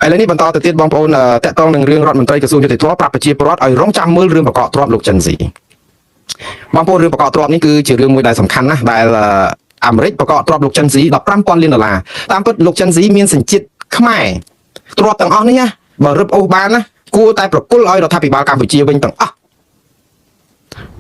ឥឡូវនេះបន្តទៅទៀតបងប្អូនតកតងនឹងរឿងរដ្ឋមន្ត្រីក្រសួងយុតិធម៌ប្រាប់ប្រជាពលរដ្ឋឲ្យរងចាំមើលរឿងបកកទ្របលោកចិនស៊ីបងប្អូនរឿងបកកទ្របនេះគឺជារឿងមួយដែលសំខាន់ណាស់ដែលអាមេរិកបកកទ្របលោកចិនស៊ី15,000 លានដុល្លារតាមពិតលោកចិនស៊ីមានសញ្ជាតិខ្មែរទ្របទាំងអស់នេះណាបើរឹបអូសបានណាគួរតែប្រគល់ឲ្យរដ្ឋាភិបាលកម្ពុជាវិញទាំងអស់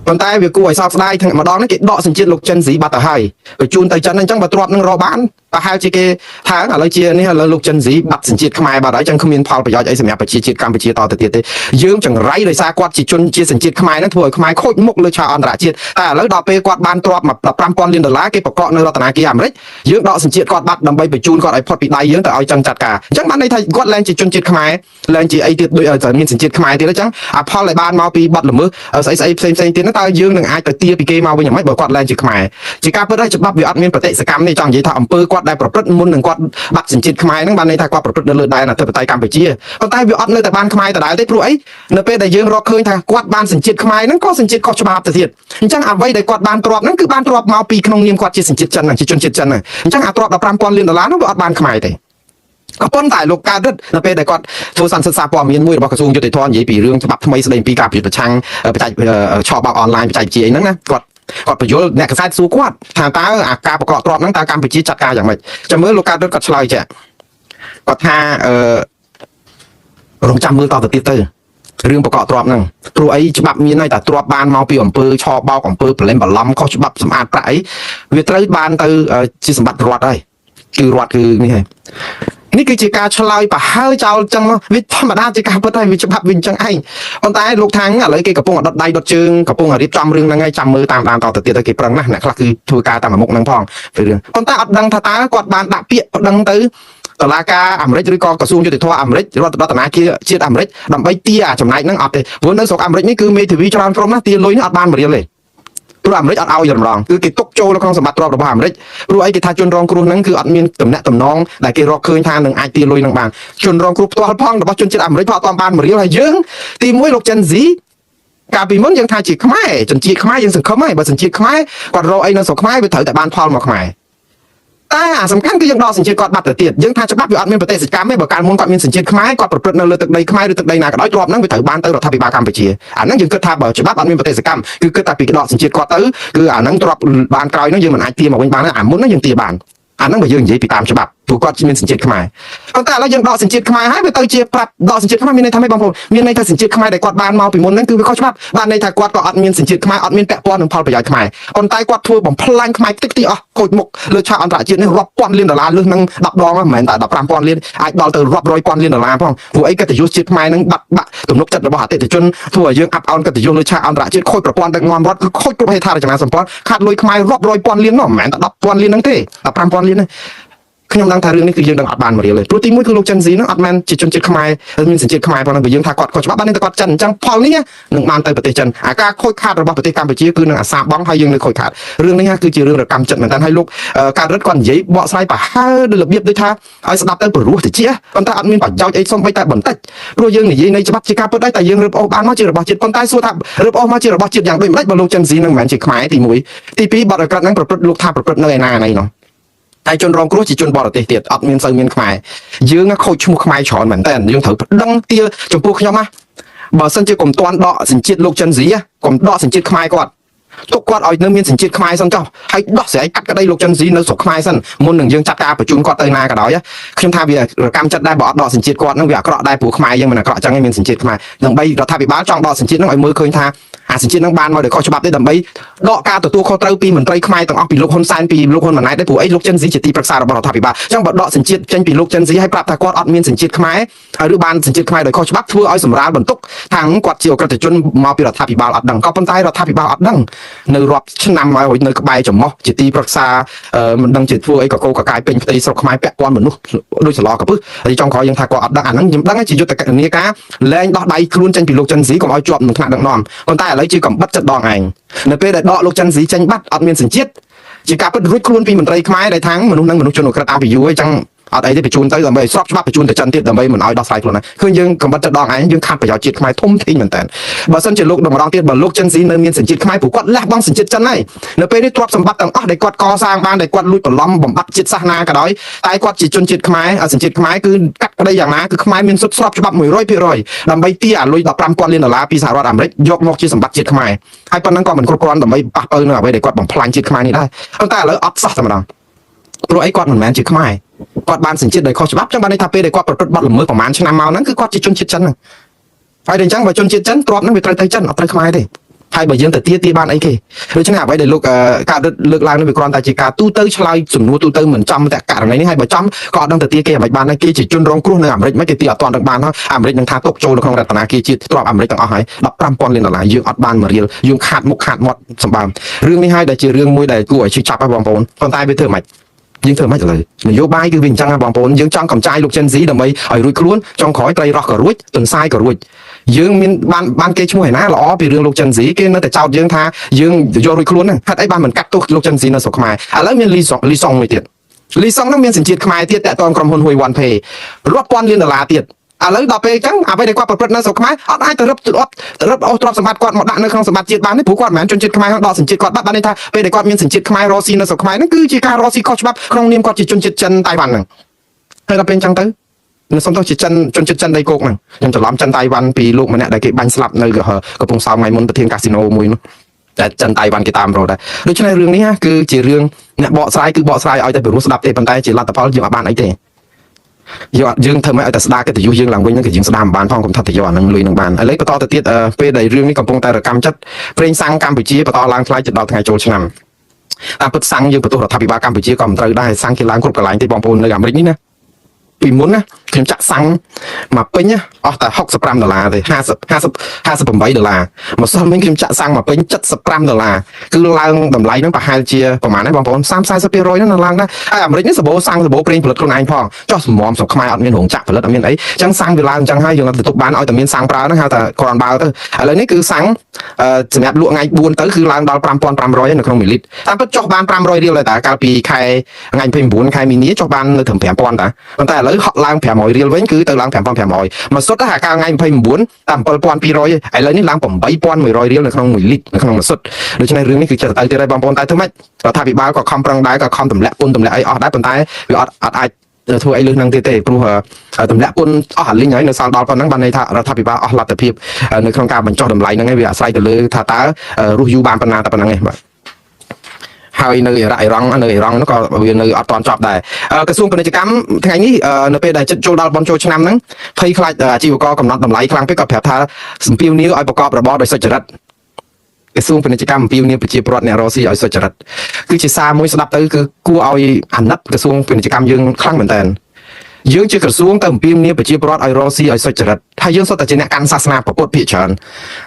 ប៉ុន្តែវាគួរឲ្យសោកស្ដាយទាំងម្ដងនេះគេដកសញ្ជាតិលោកចិនស៊ីបាត់ទៅហើយបញ្ជូនទៅចិនអញ្ចឹងបើទ្របនឹងរកបានប្រហែលជាគេថាឥឡូវជានេះឥឡូវលោកចិនស៊ីបាត់សញ្ជាតិខ្មែរបាត់ហើយអញ្ចឹងគ្មានផលប្រយោជន៍អីសម្រាប់ប្រជាជាតិកម្ពុជាតទៅទៀតទេយើងចង្រៃដោយសារគាត់ជាជនជាសញ្ជាតិខ្មែរហ្នឹងធ្វើឲ្យខ្មែរខូចមុខលើឆាកអន្តរជាតិតែឥឡូវដល់ពេលគាត់បានទ្រប15,000 លានដុល្លារគេបកកនៅរដ្ឋាភិបាលអាមេរិកយើងដកសញ្ជាតិគាត់បាត់ដើម្បីបញ្ជូនគាត់ឲ្យផុតពីដៃយើងទៅឲ្យចឹងចាត់ការអញ្ចឹងបានន័យថាគាត់ឡើងជាជនជាតិខ្មែរឡើងជាអីទៀតដូចឲ្យមានសញ្ជាតិខ្មែរទៀតអញ្ចឹងអាផលដែលបានមកពីបាត់ល្មើសស្អីផ្សេងទៀតហ្នឹងតើយើងនឹងអាចទៅទាពីគេមកវិញយ៉ាងម៉េចបើគាត់ឡើងជាខ្មែរជាការពិតហើយច្បាប់វាអត់មានប្រតិសកម្មនេះចង់និយាយថាអំពើគាត់ដែលប្រព្រឹត្តមុននឹងគាត់បាត់សញ្ជាតិខ្មែរហ្នឹងបានន័យថាគាត់ប្រព្រឹត្តនៅលើដែនអធិបតេយ្យកម្ពុជាប៉ុន្តែវាអត់នៅតែបានខ្មែរដដែលទេព្រោះអីនៅពេលដែលយើងរកឃើញថាគាត់បានសញ្ជាតិខ្មែរហ្នឹងក៏សញ្ជាតិខុសច្បាប់ទៅទៀតអញ្ចឹងអ្វីដែលគាត់បានទ្រព្យហ្នឹងគឺបានទ្រព្យមកពីក្នុងនាមគាត់ជាសញ្ជាតិចិនហ្នឹងជាជនជាតិចិនហ្នឹងអញ្ចឹងអាទ្រព្យ15,000 លានដុល្លារហ្នឹងវាអត់បានខ្មែរទេក៏ប៉ុន្តែលោកកើតរិទ្ធនៅពេលដែលគាត់ធ្វើសន្និសីទសារព័ត៌មានមួយរបស់ក្រសួងយុតិធម៌និយាយពីរឿងច្បាប់ថ្មីស្ដីពីការប្រឆាំងបច្ចេកឆបោកអនឡាញបច្ចេកវិទ្យាអីហ្នឹងណាគាត់បញ្យល់អ្នកកសែតសួរគាត់ថាតើអាការបកកទ្របហ្នឹងតើកម្ពុជាចាត់ការយ៉ាងម៉េចចាំមើលលោកកើតរិទ្ធគាត់ឆ្លើយចាគាត់ថារងចាំមើលតទៅទៀតទៅរឿងបកកទ្របហ្នឹងព្រោះអីច្បាប់មានហើយតែទ្របបានមកពីអំពើឆបោកអំពើប្រឡែមបឡំខុសច្បាប់សម្អាតប្រាក់អីវាត្រូវបានទៅជាសម្បត្តិរដ្ឋហើយគឺរដ្ឋគឺនេះហើយនេះគឺជាការឆ្លើយប្រហើចោលចឹងមកវាធម្មតាជាការពិតហើយវាច្បាប់វាអញ្ចឹងឯងប៉ុន្តែលោកថាងឥឡូវគេកំពុងដុតដៃដុតជើងកំពុងរៀបចំរឿងហ្នឹងហើយចាំមើលតាមតទៅទៀតទៅគេប្រឹងណាស់អ្នកខ្លះគឺធ្វើការតាមមុខហ្នឹងផងពីរឿងប៉ុន្តែអត់ដឹងថាតើគាត់បានដាក់ពាក្យប្តឹងទៅតុលាការអាមេរិកឬក៏ក្រសួងយុតិធម៌អាមេរិករដ្ឋាភិបាលជាតិអាមេរិកដើម្បីទាអាចំណែកហ្នឹងអត់ទេព្រោះនៅស្រុកអាមេរិកនេះគឺមេធាវីច្រើនក្រុមណាស់ទាលុយនេះអត់បានបរៀលទេព្រោះអាមេរិកអត់ឲ្យរំលងគឺគេទុកចូលនៅក្នុងសម្បត្តិទ្រព្យរបស់អាមេរិកព្រោះអីគេថាជនរងគ្រោះហ្នឹងគឺអត់មានតំណែងតំណងដែលគេរកឃើញថានឹងអាចទាលុយនឹងបានជនរងគ្រោះផ្ទាល់ផងរបស់ជនជាតិអាមេរិកផងអត់បានបរៀលហើយយើងទី1លោកចិនស៊ីកាលពីមុនយើងថាជាខ្មែរជនជាតិខ្មែរយើងសង្ឃឹមហើយបើជនជាតិខ្មែរគាត់រកអីនៅស្រុកខ្មែរវាត្រូវតែបានផលមកខ្មែរតែសំខាន់គឺយើងដកសញ្ជាតិគាត់បាត់ទៅទៀតយើងថាច្បាប់វាអត់មានប្រតិសកម្មទេបើកាលមុនគាត់មានសញ្ជាតិខ្មែរគាត់ប្រព្រឹត្តនៅលើទឹកដីខ្មែរឬទឹកដីណាក៏ដោយទ្រព្យហ្នឹងវាត្រូវបានទៅរដ្ឋាភិបាលកម្ពុជាអាហ្នឹងយើងគិតថាបើច្បាប់អត់មានប្រតិសកម្មគឺគិតតែពីដកសញ្ជាតិគាត់ទៅគឺអាហ្នឹងទ្រព្យបានក្រោយហ្នឹងយើងមិនអាចទាមកវិញបានទេអាមុនហ្នឹងយើងទាបានអាហ្នឹងបើយើងនិយាយពីតាមច្បាប់ព្រោះគាត់មានសញ្ជាតិខ្មែរប៉ុន្តែឥឡូវយើងដកសញ្ជាតិខ្មែរហើយវាទៅជាប្រាប់ដកសញ្ជាតិខ្មែរមានន័យថាម៉េចបងប្អូនមានន័យថាសញ្ជាតិខ្មែរដែលគាត់បានមកពីមុនហ្នឹងគឺវាខុសច្បាប់បានន័យថាគាត់ក៏អត់មានសញ្ជាតិខ្មែរអត់មានពាក់ព័ន្ធនឹងផលប្រយោជន៍ខ្មែរប៉ុន្តែគាត់ធ្វើបំផ្លាញខ្មែរតិចអស់ខូចមុខលើឆាកអន្តរជាតិនេះរាប់ពាន់លានដុល្លារលើសនឹង10ដងមិនមែនតែ15,000 លានអាចដល់ទៅរាប់រយពាន់លានដុល្លារផងព្រោះអីកិត្តិយសជាតិខ្មែរនឹងបាត់ទំនុកចិត្តរបស់អតិថិជនធ្វើឲ្យយើងអាប់អោនកិត្តិយសលើឆាកអន្តរជាតិខូចប្រព័ន្ធដឹកនាំរដ្ឋគឺខូចគ្រប់ហេដ្ឋារចនាសម្ព័ន្ធខាត់លុយខ្មែររាប់រយពាន់លាននោះមិនមែនតែ10,000 លានហ្នឹងទេ15,000 លានទេខ្ញុំដឹងថារឿងនេះគឺយើងដឹងអត់បានមករៀលទេព្រោះទី1គឺលោកចិនស៊ីហ្នឹងអត់មែនជាជនជាតិខ្មែរមានសញ្ជាតិខ្មែរប៉ុណ្ណឹងបើយើងថាគាត់ខុសច្បាប់បានតែគាត់ចិនអញ្ចឹងផលនេះនឹងបានទៅប្រទេសចិនអាការខូចខាតរបស់ប្រទេសកម្ពុជាគឺនឹងអាសាបងហើយយើងនៅខូចខាតរឿងនេះគឺជារឿងរកម្មចិត្តមែនតើហើយលោកកើតរិទ្ធគាត់និយាយបកស្រាយប្រហើដោយរបៀបដូចថាឲ្យស្ដាប់ទៅព្រោះតិចប៉ុន្តែអត់មានប្រយោជន៍អីសូម្បីតែបន្តិចព្រោះយើងនិយាយនៃច្បាប់ជាការពិតដែរតែយើងរឹបអូសបានមកជារបស់ជាតិប៉ុន្តែសួរថារឹបអូសមកជារបស់ជាតិយ៉ាងដូចម្ដេចបើលោកចិនស៊ីនឹងមិនមែនជាខ្មែរទី1ទី2បទអក្រិតហ្នឹងប្រព្រឹត្តលោកថាប្រព្រឹត្តនៅឯណាណីនោះតែជនរងគ្រោះជាជនបរទេសទៀតអត់មានសូវមានខ្មែរយើងខូចឈ្មោះខ្មែរច្រើនមែនតើយើងត្រូវប្តឹងទាចំពោះខ្ញុំណាបើសិនជាកុំតាន់ដកសញ្ជាតិលោកចិនស៊ីកុំដកសញ្ជាតិខ្មែរគាត់ទុកគាត់ឲ្យនៅមានសញ្ជាតិខ្មែរសិនចុះហើយដោះស្រាយកាត់ក្តីលោកចិនស៊ីនៅស្រុកខ្មែរសិនមុននឹងយើងចាត់ការបញ្ជូនគាត់ទៅណាក៏ដោយខ្ញុំថាវារកម្មចិត្តដែរបើអត់ដកសញ្ជាតិគាត់នឹងវាអាក្រក់ដែរព្រោះខ្មែរយើងមិនអាក្រក់ចឹងឯងមានសញ្ជាតិខ្មែរដើម្បីរដ្ឋាភិបាលចង់ដកសញ្ជាតិនឹងឲ្យមើលឃើញថាអាសញ្ជាតិនឹងបានមកដោយខុសច្បាប់ទេដើម្បីដកការទទួលខុសត្រូវពីមន្ត្រីខ្មែរទាំងអស់ពីលោកហ៊ុនសែនពីលោកហ៊ុនម៉ាណែតដែរព្រោះអីលោកចិនស៊ីជាទីប្រឹក្សារបស់រដ្ឋាភិបាលអញ្ចឹងបើដកសញ្ជាតិចេញពីលោកចិនស៊ីឲ្យប្រាប់ថាគាត់អត់មានសញ្ជាតិខ្មែរឬបានសញ្ជាតិខ្មែរដោយខុសច្បាប់ធ្វើឲ្យសម្រាលបន្ទុកថាងគាត់ជាអក្រិតជនមកពីរដ្ឋាភិបាលអត់ដឹងក៏ប៉ុន្តែរដ្ឋាភិបាលអត់ដឹងនៅរាប់ឆ្នាំហើយនៅក្បែរចំោះជាទីប្រឹក្សាមិនដឹងជាធ្វើអីកកកកាយពេញផ្ទៃស្រុកខ្មែរពាក់ព័ន្ធមនុស្សដូចចន្លោះកពឹសហើយចង់ក្រោយយើងថាគាត់អត់ដឹងអាហ្នឹងខ្ញុំដឹងជាយុទ្ធនាការលែងដោះដៃខ្លួនចេញពីលោកចិនស៊ីកុំឲ្យជាប់នឹងថ្នាក់ដឹកនាំប៉ុន្តែឥឡូវជាកំបិតចិត្តដងឯងនៅពេលដែលដកលោកចិនស៊ីចេញបាត់អត់មានសញ្ជាតិជាការពិតរួចខ្លួនពីមន្ត្រីខ្មែរដែលថាងមនុស្សនឹងមនុស្សជនអក្រិតអភិយុអញ្ចឹង អត់អីទេបញ្ជូនទៅដើម្បីស្របច្បាប់បញ្ជូនទៅចិនទៀតដើម្បីមិនឲ្យដោះស្រាយខ្លួនណាឃើញយើងកំបិតទៅដងឯងយើងខាត់ប្រយោជន៍ជាតិខ្មែរធំធេងមែនតើបើសិនជាលោកម្ដងទៀតបើលោកចិនស៊ីនៅមានសញ្ជាតិខ្មែរព្រោះគាត់លះបង់សញ្ជាតិចិនហើយនៅពេលនេះទ្រព្យសម្បត្តិទាំងអស់ដែលគាត់កសាងបានដែលគាត់លួចបន្លំបំបត្តិជាតិសាសនាក៏ដោយតែគាត់ជាជនជាតិខ្មែរសញ្ជាតិខ្មែរគឺកាត់ក្តីយ៉ាងណាគឺខ្មែរមានសុទ្ធស្របច្បាប់ 100% ដើម្បីទាអាលុយ15,000 លានដុល្លារពីសហរដ្ឋអាមេរិកយកមកជាសម្បត្តិជាតិខ្មែរហើយប៉ុណ្ណឹងក៏មិនគ្រប់គ្រាន់ដើម្បីប៉ះប៉ូវនៅអ្វីដែលគាត់បំផ្លាញជាតិខ្មែរនេះដែរប៉ុន្តែឥឡូវអត់សោះតែម្ដងព្រោះអីគាត់មិនមែនជាខ្មែរគាត់បានសញ្ជាតិដោយខុសច្បាប់ចឹងបានន័យថាពេលដែលគាត់ប្រព្រឹត្តបទល្មើសប្រហែលឆ្នាំមកហ្នឹងគឺគាត់ជាជនជាតិចិនហ្នឹងហើយដល់អញ្ចឹងបើជនជាតិចិនទ្របហ្នឹងវាត្រូវទៅចិនអត់ត្រូវខ្មែរទេហើយបើយើងទៅទាបានអីគេដូច្នេះអ្វីដែលលោកការលើកឡើងនេះវាគ្រាន់តែជាការទូទៅឆ្លើយសំណួរទូទៅមិនចំតែករណីនេះហើយបើចំក៏អត់ដឹងទៅទាគេអ្វីបានដែរគេជាជនរងគ្រោះនៅអាមេរិកមិនគេទាអត់ទាន់ដឹងបានហើយអាមេរិកនឹងថាទុកចូលនៅក្នុងរដ្ឋាភិបាលជាតិទ្របអាមេរិកទាំងអស់ហើយ15,000 លានដុល្លារយើងអត់បានមួយរៀលយើងខាតមុខខាតមាត់សម្បើមរឿងនេះហើយដែលជារឿងមួយដែលគួរឲ្យឈឺចាប់ហើយបងប្អូនប៉ុន្តែវាធ្វើមិនយើងធ្វើមិនឥឡូវនយោបាយគឺវាអញ្ចឹងបងប្អូនយើងចង់កំចាយលោកចិនស៊ីដើម្បីឲ្យរួចខ្លួនចង់ក្រោយត្រីរ៉ោះក៏រួចទន្សាយក៏រួចយើងមានបានគេឈ្មោះឯណាល្អពីរឿងលោកចិនស៊ីគេនៅតែចោទយើងថាយើងយករួចខ្លួនហ្នឹងហេតុអីបានមិនកាត់ទោសលោកចិនស៊ីនៅស្រុកខ្មែរឥឡូវមានលីសុងមួយទៀតលីសុងហ្នឹងមានសញ្ជាតិខ្មែរទៀតតាក់ទងក្រុមហ៊ុន Huiwan Pay រាប់ពាន់លានដុល្លារទៀតឥឡូវដល់ពេលអញ្ចឹងអ្វីដែលគាត់ប្រព្រឹត្តនៅស្រុកខ្មែរអត់អាចទៅរឹបអូសទ្រព្យសម្បត្តិគាត់មកដាក់នៅក្នុងសម្បត្តិជាតិបានទេព្រោះគាត់មិនមែនជនជាតិខ្មែរដកសញ្ជាតិគាត់បាត់បានន័យថាពេលដែលគាត់មានសញ្ជាតិខ្មែររស់ស៊ីនៅស្រុកខ្មែរហ្នឹងគឺជាការរស់ស៊ីខុសច្បាប់ក្នុងនាមគាត់ជាជនជាតិចិនតៃវ៉ាន់ហ្នឹងហើយដល់ពេលអញ្ចឹងទៅនៅសំទោសជាចិនជនជាតិចិនដីគោកហ្នឹងខ្ញុំច្រឡំចិនតៃវ៉ាន់ពីលោកម្នាក់ដែលគេបាញ់ស្លាប់នៅកំពង់សោមថ្ងៃមុនប្រធានកាស៊ីណូមួយនោះតែចិនតៃវ៉ាន់គេតាមរត់ដែរដូច្នេះរឿងនេះគឺជារឿងអ្នកបកស្រាយគឺបកស្រាយឲ្យតែពីរោះស្ដាប់ទេប៉ុន្តែជាលទ្ធផលយើងអត់បានអីទេយើងធ្វើម៉េចឲ្យតែស្ដារកិត្តិយសយើងឡើងវិញហ្នឹងគឺយើងស្ដារមិនបានផងកុំថាទៅយកអានឹងលុយនឹងបានឥឡូវបន្តទៅទៀតពេលដែលរឿងនេះកំពុងតែរកម្មចិត្តប្រេងសាំងកម្ពុជាបន្តឡើងថ្លៃជិតដល់ថ្ងៃចូលឆ្នាំតាមពិតសាំងយើងបន្ទោសរដ្ឋាភិបាលកម្ពុជាក៏មិនត្រូវដែរសាំងគេឡើងគ្រប់កន្លែងទេបងប្អូននៅអាមេរិកនេះណាពីមុនណាខ្ញុំចាក់សាំងមកពេញអស់តែ$65ទេ58ដុល្លារមកសោះមិញខ្ញុំចាក់សាំងមកពេញ$75គឺឡើងតម្លៃហ្នឹងប្រហែលជាប្រហែលដែរបងប្អូន30-40%ហ្នឹងឡើងដែរហើយអាមេរិកនេះសបោសាំងសបោប្រេងផលិតខ្លួនឯងផងចោះសម្មស្រុកខ្មែរអត់មានរោងចក្រផលិតអត់មានអីអញ្ចឹងសាំងវាឡើងអញ្ចឹងហើយយើងអត់ទៅបានឲ្យតែមានសាំងប្រើហ្នឹងហៅថាគ្រាន់បើទៅឥឡូវនេះគឺសាំងសម្រាប់លក់ថ្ងៃ4ទៅគឺឡើងដល់5,500នៅក្នុង1លីត្រតាមពិតចុះបាន500រៀលដែរតាកាលពីខែថ្ងៃ29ខែមីនាចុះបាននៅត្រឹម5,000តាប៉ុន្តែឥឡូវហក់ឡើង500រៀលវិញគឺទៅឡើង5,500មកសុទ្ធតែកាលថ្ងៃ29តាម7,200ឥឡូវនេះឡើង8,100រៀលនៅក្នុង1លីត្រនៅក្នុងមួយសុទ្ធដូច្នេះរឿងនេះគឺចិត្តទៅទៀតហើយបងប្អូនតែធ្វើម៉េចរដ្ឋាភិបាលក៏ខំប្រឹងដែរក៏ខំទម្លាក់ពន្ធទម្លាក់អីអស់ដែរប៉ុន្តែវាអត់អាចធ្វើអីលើហ្នឹងទៀតទេព្រោះទម្លាក់ពន្ធអស់អាលីងហើយនៅសល់ដល់ប៉ុណ្ណឹងបានន័យថារដ្ឋាភិបាលអស់លទ្ធភាពនៅក្នុងការបញ្ចុះតម្លៃហ្នឹងឯងវាអាស្រ័យទៅលើថាតើរស់យូរបានប៉ុណ្ណាតែប៉ុណ្ណឹងឯងបាទហើយនៅអ៊ីរ៉ាក់អ៊ីរ៉ង់នោះក៏វានៅអត់ទាន់ចប់ដែរក្រសួងពាណិជ្ជកម្មថ្ងៃនេះនៅពេលដែលចិត្តចូលដល់បនចូលឆ្នាំហ្នឹងភ័យខ្លាចអាជីវករកំណត់តម្លៃខ្លាំងពេកក៏ប្រាប់ថាសម្ពាវនាវឲ្យប្រកបរបរដោយសុចរិតក្រសួងពាណិជ្ជកម្មអំពាវនាវប្រជាពលរដ្ឋអ្នករស់ស៊ីឲ្យសុចរិតគឺជាសារមួយស្ដាប់ទៅគឺគួរឲ្យអាណិតក្រសួងពាណិជ្ជកម្មយើងខ្លាំងមែនតើយើងជាក្រសួងទៅអំពាវនាវប្រជាពលរដ្ឋឲ្យរស់ស៊ីឲ្យសុចរិតហើយយើងសុទ្ធតែជាអ្នកកាន់សាសនាពុទ្ធភាគច្រើន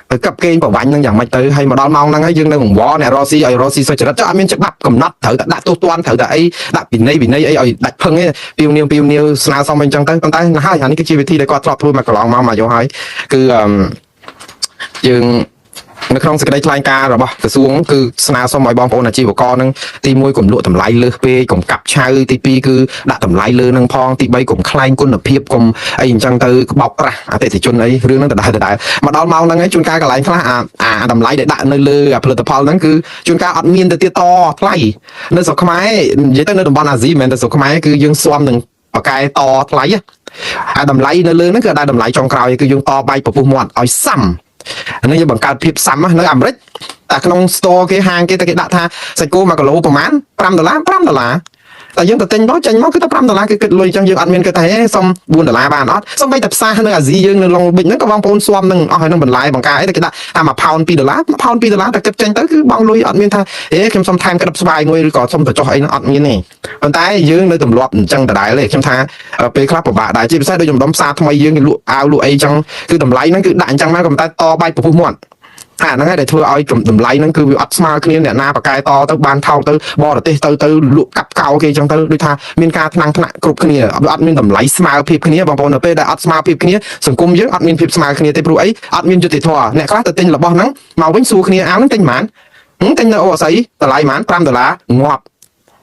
ទៅកັບកេងប្រវាញ់នឹងយ៉ាងម៉េចទៅហើយមកដល់ម៉ោងហ្នឹងហើយយើងនៅបង្វល់អ្នករស់ស៊ីឲ្យរស់ស៊ីសុចរិតចុះអត់មានច្បាប់កំណត់ត្រូវតែដាក់ទោសទណ្ឌត្រូវតែអីដាក់ពិន័យអីឲ្យដាច់ភឹងឯងពាវនាវស្នើសុំអីចឹងទៅប៉ុន្តែណាហើយអានេះគឺជាវិធីដែលគាត់ធ្លាប់ធ្វើមកកន្លងមកមកយកហើយគឺយើងនៅក្នុងសេចក្តីថ្លែងការណ៍របស់ក្រសួងគឺស្នើសុំឲ្យបងប្អូនអាជីវករនឹងទី1កុំលក់តម្លៃលើសពេកកុំកាប់ឆៅទី2គឺដាក់តម្លៃលើនឹងផងទី3កុំខ្លែងគុណភាពកុំអីអញ្ចឹងទៅបោកប្រាស់អតិថិជនអីរឿងហ្នឹងដដែលមកដល់ម៉ោងហ្នឹងឯងជួនកាលកន្លែងខ្លះអាតម្លៃដែលដាក់នៅលើផលិតផលហ្នឹងគឺជួនកាលអត់មានទៅទៀតតថ្លៃនៅស្រុកខ្មែរនិយាយទៅនៅតំបន់អាស៊ីមិនមែនតែស្រុកខ្មែរគឺយើងស៊ាំនឹងបកកែតថ្លៃអាតម្លៃនៅលើហ្នឹងគឺដាក់តម្លៃចុងក្រោយគឺយើងតបាយពពុះមាត់ឲ្យសាំនេះយើងបង្កើតភាពសាំនៅអាមេរិកតែក្នុង store គេហាងគេតែគេដាក់ថាសាច់គោ1គីឡូប្រហែល$5តែយើងទៅទិញមកចេញមកគឺតែ$5គឺគិតលុយអញ្ចឹងយើងអត់មានគិតថាហេសុំ$4បានអត់សូម្បីតែផ្សារនៅអាស៊ីយើងនៅឡុងប៊ិចហ្នឹងក៏បងប្អូនស៊ាំនឹងអស់ហើយនឹងបន្លែបង្ការអីតែគេដាក់ថា$1 $2តែគិតចេញទៅគឺបងលុយអត់មានថាហេខ្ញុំសុំថែមក្តិបស្វាយមួយឬក៏សុំទៅចុះអីហ្នឹងអត់មានទេប៉ុន្តែយើងនៅទម្លាប់អញ្ចឹងដដែលទេខ្ញុំថាពេលខ្លះពិបាកដែរជាពិសេសដូចខ្ញុំដំផ្សារថ្មីយើងគេលក់អាវលក់អីអញ្ចឹងគឺតម្លៃហ្នឹងគឺដាក់អញ្ចឹងមកក៏តែតបាយពពុះមាត់ហ្នឹងហើយដែលធ្វើឲ្យតម្លៃហ្នឹងគឺវាអត់ស្មើគ្នាអ្នកណាបកកែតទៅបានថោកទៅបរទេសទៅលក់កាប់កោគេអញ្ចឹងទៅដូចថាមានការថ្នាក់គ្រប់គ្នាអត់មានតម្លៃស្មើភាពគ្នាបងប្អូននៅពេលដែលអត់ស្មើភាពគ្នាសង្គមយើងអត់មានភាពស្មើគ្នាទេព្រោះអីអត់មានយុត្តិធម៌អ្នកខ្លះទៅទិញរបស់ហ្នឹងមកវិញសួរគ្នាអាវហ្នឹងទិញប៉ុន្មានទិញនៅអូអាស័យតម្លៃប៉ុន្មាន$5ងាប់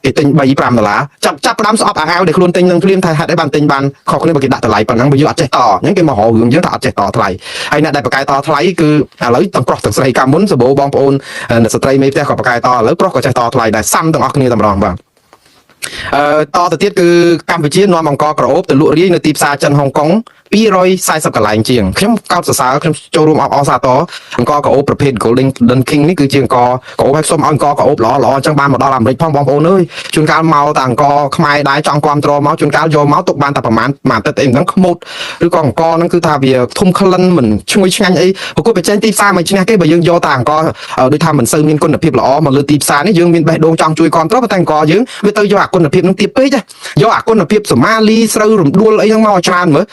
គេទិញ$3-5ចាប់ផ្ដើមស្អប់អាវដែលខ្លួនទិញនឹងភ្លាមថាហេតុអីបានទិញបានខុសគ្នាបើគេដាក់តម្លៃប៉ុណ្ណឹងបើយើងអត់ចេះតអញ្ចឹងគេមករករឿងយើងថាអត់ចេះតថ្លៃហើយអ្នកដែលបកកាយតថ្លៃគឺឥឡូវទាំងប្រុសទាំងស្រីកាលមុនសបោបងប្អូនអ្នកស្ត្រីមេផ្ទះក៏បកកាយតឥឡូវប្រុសក៏ចេះតថ្លៃដែរសាំទាំងអស់គ្នាតែម្ដងបាទតទៅទៀតគឺកម្ពុជានាំអង្ករក្រអូបទៅលក់រាយនៅទីផ្សារចិនហុងកុង240កន្លែងជាងខ្ញុំកោតសរសើរខ្ញុំចូលរួមអបអរសាទរអង្គរកោបប្រភេទ Golden King នេះគឺជាអង្គរកោបឲ្យសុំឲ្យអង្គរកោបល្អអញ្ចឹងបានមកដល់អាមេរិកផងបងប្អូនអើយជួនកាលមកតែអង្គរខ្មែរដែរចង់គ្រប់គ្រងមកជួនកាលយកមកទុកបានតែប្រហែលមួយអាទិត្យអីហ្នឹងខ្មូតឬក៏អង្គរហ្នឹងគឺថាវាធំក្លិនមិនឈ្ងុយឆ្ងាញ់អីប្រគល់បច្ចេកទីផ្សារមិនឈ្នះគេបើយើងយកតែអង្គរដូចថាមិនសូវមានគុណភាពល្អមកលើទីផ្សារនេះយើងមានបេះដូងចង់ជួយគ្រប់គ្រងតែអង្គរយើងវាទៅយកអាគុណភាពហ្នឹងទៀតពេកយកអាគុណភាពសូម៉ាលីស្រូវរំដួលអីហ្នឹងមកច្រើនមើល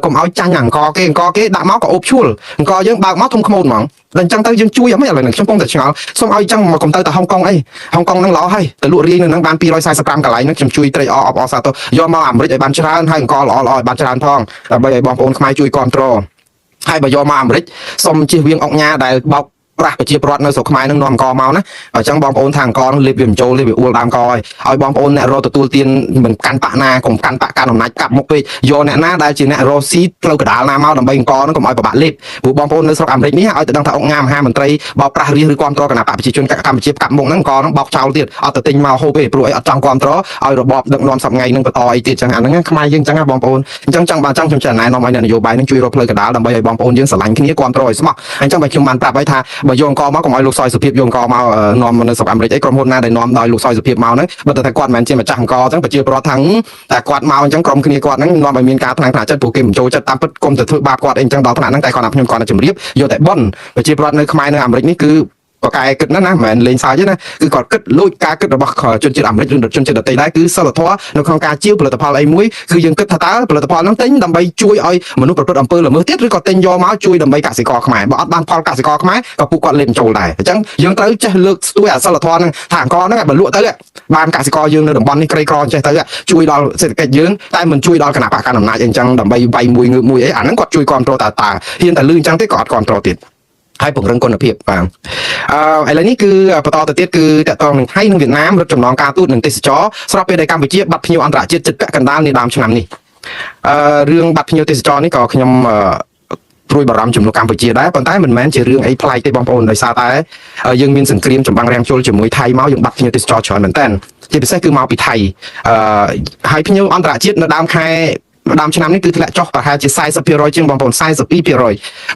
កុំឲ្យចាញ់អង្គរគេដាក់មកក៏អូបឈួលអង្គរយើងបើកមកធំខ្មោចហ្មងតែអញ្ចឹងទៅយើងជួយអត់មិនឥឡូវនេះខ្ញុំពងតែឆ្ងល់សូមឲ្យអញ្ចឹងមកកុំទៅតែហុងកុងអីហុងកុងហ្នឹងល្អហើយទៅលក់រាយនៅហ្នឹងបាន245កន្លែងហ្នឹងខ្ញុំជួយត្រេកអរអបអរសាទរយកមកអាមេរិកឲ្យបានច្រើនហើយអង្គរល្អឲ្យបានច្រើនផងដើម្បីឲ្យបងប្អូនខ្មែរជួយគ្រប់គ្រងហើយបើយកមកអាមេរិកសូមជៀសវាងអុកញ៉ាដែលបោកប្រាស់ប្រជាប្រដ្ឋនៅស្រុកខ្មែរនឹងនាំអង្គមកណាអញ្ចឹងបងប្អូនថាអង្គនឹងលេបវាមិនចូលលេបវាអួលដើមកឲ្យបងប្អូនអ្នករកទទួលទានមិនកាន់បាក់ណាកុំកាន់បាក់កាន់អំណាចកាប់មុខពេកយកអ្នកណាដែលជាអ្នករកស៊ីផ្លូវកដាលណាមកដើម្បីអង្គនឹងកុំឲ្យប្របាក់លេបព្រោះបងប្អូននៅស្រុកអាមេរិកនេះឲ្យទៅដឹងថាអង្គមហាមន្ត្រីបោកប្រាស់រាជឬគ្រប់គ្រងគណៈបកប្រជាជនកម្ពុជាកាប់មុខហ្នឹងអង្គនឹងបោកចោលទៀតអត់ទៅទិញមកហូបទេព្រោះអីអត់ចង់គ្រប់គ្រងឲ្យរបបដឹកនាំសប្ងៃនឹងបន្តអីទៀតចឹងអាហ្នឹងខ្មែរយើងចឹងណាបងប្អូនអញ្ចឹងចង់បានចង់ខ្ញុំចែកណែនាំឲ្យអ្នកនយោបាយនឹងជួយរកផ្លូវកដាលដើម្បីឲ្យបងប្អូនយើងស្រឡាញ់គ្នាគ្រប់គ្រងឲ្យស្មោះអញ្ចឹងបើខ្ញុំបានប្រាប់ឲ្យថាបើយកអង្គមកកុំឲ្យលោកសយសុភាពយកអង្គមកនាំនៅស្រុកអាមេរិកអីក្រុមហ៊ុនណាដែលនាំដោយលោកសយសុភាពមកហ្នឹងបើតែគាត់មិនមែនជាម្ចាស់អង្គអញ្ចឹងប្រជាពលរដ្ឋថាតែគាត់មកអញ្ចឹងក្រុមគ្នាគាត់ហ្នឹងនាំឲ្យមានការថ្នាំងថ្នាក់ចិត្តព្រោះគេមិនចូលចិត្តតាមពិតគុំទៅធ្វើបាបគាត់អីអញ្ចឹងដល់ថ្នាក់ហ្នឹងតែគាត់ថាខ្ញុំគាត់តែជម្រាបយកតែប៉ុនប្រជាពលរដ្ឋនៅខ្មែរនៅអាមេរិកនេះគឺបកកាយគិតណាមិនមែនលេងសើចទេណាគឺគាត់គិតលួចការគិតរបស់ជនជាតិអាមេរិកឬជនជាតិដទៃដែរគឺសិលធម៌នៅក្នុងការជាផលិតផលអីមួយគឺយើងគិតថាតើផលិតផលហ្នឹងទិញដើម្បីជួយឲ្យមនុស្សប្រព្រឹត្តអំពើល្មើសទៀតឬក៏ទិញយកមកជួយដើម្បីកសិករខ្មែរបើអត់បានផលកសិករខ្មែរក៏ពួកគាត់លេបចូលដែរអញ្ចឹងយើងត្រូវចេះលើកស្ទួយអាសិលធម៌ហ្នឹងថាអង្គហ្នឹងបើលក់ទៅបានកសិករយើងនៅតំបន់នេះក្រីក្រចេះទៅជួយដល់សេដ្ឋកិច្ចយើងតែមិនជួយដល់គណៈបកកណ្ដាលអំណាចអញ្ចឹងដើម្បីវាយមួយងើបមួយអីអាហ្នឹងគាត់ជួយគ្រប់គ្រងតាហ៊ានតែលឺអញ្ចឹងទេក៏អត់គ្រប់គ្រងទៀតហើយពង្រឹងគុណភាពបាទឥឡូវនេះគឺបន្តទៅទៀតគឺតកតងនឹងថៃនិងវៀតណាមរត់ចំណងការទូតនិងទេសចរស្របពេលដែលកម្ពុជាបាត់ភ្ញៀវអន្តរជាតិជិតពាក់កណ្ដាលនាដើមឆ្នាំនេះរឿងបាត់ភ្ញៀវទេសចរនេះក៏ខ្ញុំព្រួយបារម្ភចំនួនកម្ពុជាដែរប៉ុន្តែមិនមែនជារឿងអីប្លែកទេបងប្អូនដោយសារតែយើងមានសង្គ្រាមចម្បាំងរាំងជុលជាមួយថៃមកយើងបាត់ភ្ញៀវទេសចរច្រើនមែនតើជាពិសេសគឺមកពីថៃហើយភ្ញៀវអន្តរជាតិនៅដើមខែដើមឆ្នាំនេះគឺធ្លាក់ចុះប្រហែលជា40%ជាងបងប្អូន42%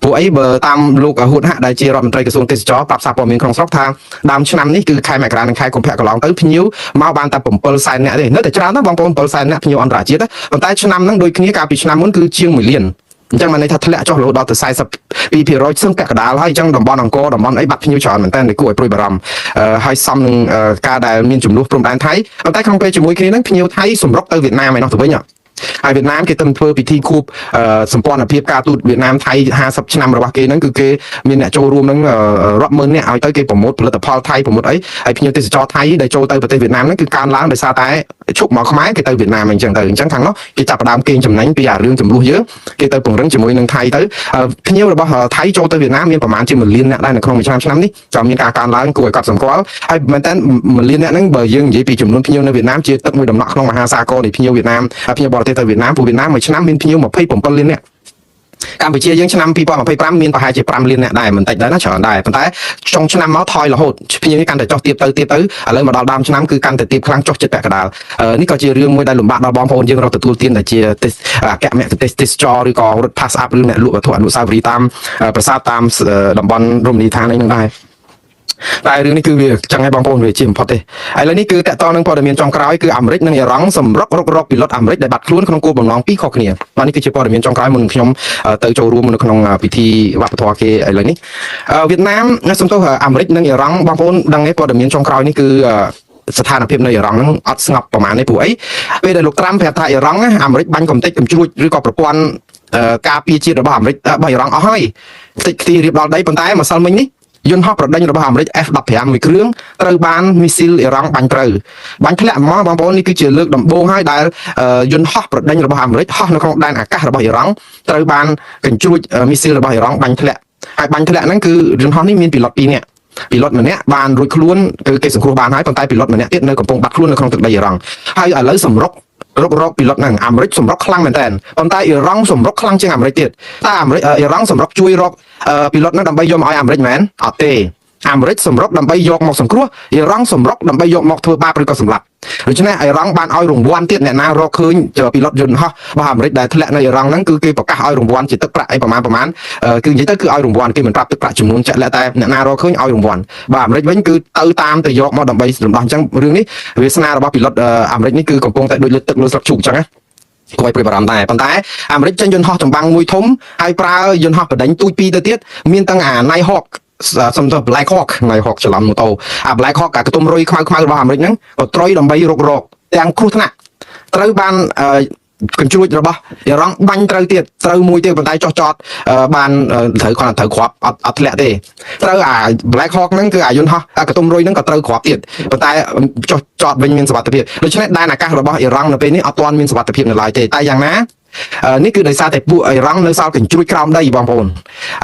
ព្រោះអីបើតាមលោកហួតហាក់ដែលជារដ្ឋមន្ត្រីក្រសួងទេសចរប្រាប់សារព័ត៌មានក្នុងស្រុកថាដើមឆ្នាំនេះគឺខែមករានិងខែកុម្ភៈកន្លងទៅភ្ញៀវមកបានតែ7សែននាក់ទេនៅតែច្រើនណាស់បងប្អូន7សែននាក់ភ្ញៀវអន្តរជាតិប៉ុន្តែឆ្នាំហ្នឹងដូចគ្នាកាលពីឆ្នាំមុនគឺជាង1លានអញ្ចឹងបានន័យថាធ្លាក់ចុះរហូតដល់ទៅ42%សឹងពាក់កណ្ដាលហើយអញ្ចឹងតំបន់អង្គរតំបន់អីបាត់ភ្ញៀវច្រើនមែនតើគួរឲ្យព្រួយបារម្ភហើយសំនឹងការដែលមានចំនួនព្រំដែនថៃប៉ុន្តែក្នុងពេលជាមួយគ្នាហ្នឹងភ្ញៀវថៃសម្រុកទៅវៀតណាមឯនោះទៅវិញហើយវៀតណាមគេទៅធ្វើពិធីខួបសម្ព័ន្ធភាពការទូតវៀតណាមថៃ50ឆ្នាំរបស់គេហ្នឹងគឺគេមានអ្នកចូលរួមហ្នឹងរាប់ម៉ឺននាក់ឲ្យទៅគេប្រម៉ូទផលិតផលថៃប្រម៉ូទអីហើយភ្ញៀវទេសចរថៃដែលចូលទៅប្រទេសវៀតណាមហ្នឹងគឺកើនឡើងដោយសារតែឈប់មកខ្មែរគេទៅវៀតណាមអញ្ចឹងខាងនោះគេចាប់ផ្ដើមកេងចំណេញពីអារឿងចំនួនយើងគេទៅពង្រឹងជាមួយនឹងថៃទៅភ្ញៀវរបស់ថៃចូលទៅវៀតណាមមានប្រមាណជា1លាននាក់ដែរនៅក្នុងមួយឆ្នាំនេះក៏មានការកើនឡើងគួរឲ្យកត់សម្គាល់ហើយមែនតើ1លាននាក់ហ្នឹងបើយើងនិយាយពីចំនួនភ្ញៀវនៅវៀតណាមជាទឹកមួយដំណក់ក្នុងមហាសាគរនៃភ្ញៀវវៀតណាមភ្ញៀវបរទេសទៅវៀតណាមពួកវៀតណាមមួយឆ្នាំមានភ្ញៀវ27លាននាក់កម្ពុជាយើងឆ្នាំ2025មានប្រហែលជា5លាននាក់ដែរមិនតិចដែរណាច្រើនដែរប៉ុន្តែចុងឆ្នាំមកថយរហូតភ្ញៀវនេះកាន់តែចុះទៀតទៅឥឡូវមកដល់ដើមឆ្នាំគឺកាន់តែទៀតខ្លាំងចុះចិត្តពាក់កណ្ដាលនេះក៏ជារឿងមួយដែលលំបាកដល់បងប្អូនយើងរកទទួលទានដែលជាអគ្គមគ្គុទ្ទេសក៍ទេសចរឬក៏រត់ pass up ឬអ្នកលក់វត្ថុអនុស្សាវរីយ៍តាមប្រាសាទតាមតំបន់រមណីយដ្ឋានអីហ្នឹងដែរតែរឿងនេះគឺវាចឹងឲ្យបងប្អូនវាជាបំផុតទេឥឡូវនេះគឺតកតនឹងព័ត៌មានចុងក្រោយគឺអាមេរិកនិងអ៊ីរ៉ង់សម្រុករកពីលុតអាមេរិកដែលបាត់ខ្លួនក្នុងគោលបំណងពីរខុសគ្នាបាទនេះគឺជាព័ត៌មានចុងក្រោយមុនខ្ញុំទៅចូលរួមនៅក្នុងពិធីវប្បធម៌គេឥឡូវនេះវៀតណាមសំទោសអាមេរិកនិងអ៊ីរ៉ង់បងប្អូនដឹងទេព័ត៌មានចុងក្រោយនេះគឺស្ថានភាពនៅអ៊ីរ៉ង់ហ្នឹងអត់ស្ងប់ប្រហែលនេះព្រោះអីពេលដែលលោកត្រាំប្រាប់ថាអ៊ីរ៉ង់អាមេរិកបាញ់កំទេចកំជ្រួចឬក៏ប្រព័ន្ធការពារជាតិរបស់អាមេរិករបស់អ៊ីរ៉ង់អស់ហើយតិចខ្ទីរៀបដល់ដីប៉ុន្តែម្សិលមិញនេះយន្តហោះប្រដេញរបស់អាមេរិក F-15 មួយគ្រឿងត្រូវបានមីស៊ីលអ៊ីរ៉ង់បាញ់ត្រូវបាញ់ធ្លាក់មកបងប្អូននេះគឺជាលើកដំបូងហើយដែលយន្តហោះប្រដេញរបស់អាមេរិកហោះនៅក្នុងដែនអាកាសរបស់អ៊ីរ៉ង់ត្រូវបានកញ្ជ្រួចមីស៊ីលរបស់អ៊ីរ៉ង់បាញ់ធ្លាក់ហើយបាញ់ធ្លាក់ហ្នឹងគឺយន្តហោះនេះមានពីឡុត2នាក់ ពីលុតម្នាក់បានរួចខ្លួនគឺគេសង្គ្រោះបានហើយប៉ុន្តែពីលុតម្នាក់ទៀតនៅកំពុងបាត់ខ្លួននៅក្នុងទឹកដីអ៊ីរ៉ង់ហើយឥឡូវសម្រុករកពីលុតហ្នឹងអាមេរិកសម្រុកខ្លាំងមែនតើប៉ុន្តែអ៊ីរ៉ង់សម្រុកខ្លាំងជាងអាមេរិកទៀតតែអាមេរិកអ៊ីរ៉ង់សម្រុកជួយរកពីលុតហ្នឹងដើម្បីយកមកឲ្យអាមេរិកមែនអត់ទេអាមេរិកសម្រុកដើម្បីយកមកសង្គ្រោះអ៊ីរ៉ង់សម្រុកដើម្បីយកមកធ្វើបាបឬក៏សម្លាប់ដូច្នេះអ៊ីរ៉ង់បានឲ្យរង្វាន់ទៀតអ្នកណារកឃើញពីលុតយន្តហោះរបស់អាមេរិកដែលធ្លាក់នៅអ៊ីរ៉ង់ហ្នឹងគឺគេប្រកាសឲ្យរង្វាន់ជាទឹកប្រាក់អីប្រមាណគឺនិយាយទៅគឺឲ្យរង្វាន់គេមិនប្រាប់ទឹកប្រាក់ចំនួនជាក់លាក់តែអ្នកណារកឃើញឲ្យរង្វាន់បាទអាមេរិកវិញគឺទៅតាមទៅយកមកដើម្បីរំដោះអញ្ចឹងរឿងនេះវាសនារបស់ពីលុតអាមេរិកនេះគឺកំពុងតែដូចលើទឹកលើស្លឹកឈូកអញ្ចឹងណាគួរឲ្យព្រួយបារម្ភដែរប៉ុន្តែអាមេរិកចេញយន្តហោះចម្បាំងមួយធំហើយប្រើយន្តហោះបដិញទូចពីរទៅទៀតមានទាំងអា Nighthawk សំដៅ Black Hawk Nighthawk ច្រឡំម៉ូតូអា Black Hawk អាកន្ទុំរុយខ្មៅរបស់អាមេរិកហ្នឹងក៏ត្រុយដើម្បីរកទាំងគ្រោះថ្នាក់ត្រូវបានកញ្ជ្រួចរបស់អ៊ីរ៉ង់បាញ់ត្រូវទៀតត្រូវមួយទៀតប៉ុន្តែចោះចតបានត្រូវគ្រាន់តែត្រូវគ្រាប់អត់ធ្លាក់ទេត្រូវអា Black Hawk ហ្នឹងគឺអាយន្តហោះអាកន្ទុំរុយហ្នឹងក៏ត្រូវគ្រាប់ទៀតប៉ុន្តែចោះចតវិញមានសុវត្ថិភាពដូច្នេះដែនអាកាសរបស់អ៊ីរ៉ង់នៅពេលនេះអត់ទាន់មានសុវត្ថិភាពនៅឡើយទេតែយ៉ាងណានេះគឺដោយសារតែពួកអ៊ីរ៉ង់នៅសល់កញ្ជ្រួចក្រោមដីបងប្អូនឥ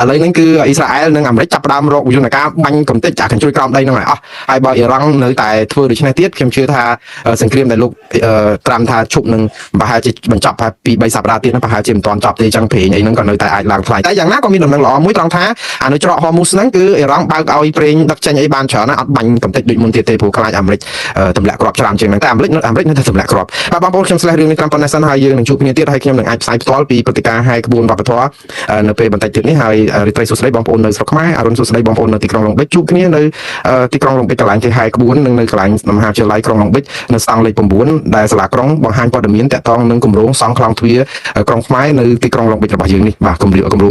ឡូវហ្នឹងគឺអ៊ីស្រាអែលនិងអាមេរិកចាប់ផ្ដើមរកយន្តការបាញ់កំទេចចាកញ្ជ្រួចក្រោមដីហ្នឹងឲ្យអស់ហើយបើអ៊ីរ៉ង់នៅតែធ្វើដូច្នេះទៀតខ្ញុំជឿថាសង្គ្រាមដែលលោកត្រាំថាឈប់នឹងប្រហែលជាបញ្ចប់ពី3សប្តាហ៍ទៀតប្រហែលជាមិនទាន់ចប់ទេអញ្ចឹងប្រេងអីហ្នឹងក៏នៅតែអាចឡើងថ្លៃតែយ៉ាងណាក៏មានដំណឹងល្អមួយត្រង់ថាអានៅច្រកហូមូសហ្នឹងគឺអ៊ីរ៉ង់បើកឲ្យប្រេងដឹកចេញអីបានច្រើនណាស់អត់បាញ់កំទេចដូចមុនទៀតទេព្រោះខ្លាចអាមេរិកទម្លាក់គ្រាប់ច្រើនជាងហ្នឹងតែអាមេរិកនៅតែទម្លាក់គ្រាប់បាទបងប្អូនខ្ញុំស្លេះរឿងនេះត្រឹមប៉ុណ្ណេះសិនហើយយើងនឹងជួបគ្នាទៀតហើយខ្ញុំនឹងអាចផ្សាយផ្ទាល់ពីព្រឹត្តិការណ៍ហើយក្បួនវប្បធម៌នៅពេលបន្តិចទៀតនេះហើយរីត្រីសួស្តីបងប្អូននៅស្រុកខ្មែរអរុនសួស្តីបងប្អូននៅទីក្រុងឡុងបិចជួបគ្នានៅទីក្រុងឡុងបិចកន្លែងគេហើយក្បួននិងនៅកន្លែងមហាវិទ្យាល័យក្រុងឡុងបិចនៅស្តង់លេខ9ដែលសាលាក្រុងបង្ហាញព័ត៌មានតាក់ទងនឹងគម្រោងសង់ខ្លោងទ្វារក្រុងខ្មែរនៅទីក្រុងឡុងបិចរបស់យើងនេះបាទគម្រោង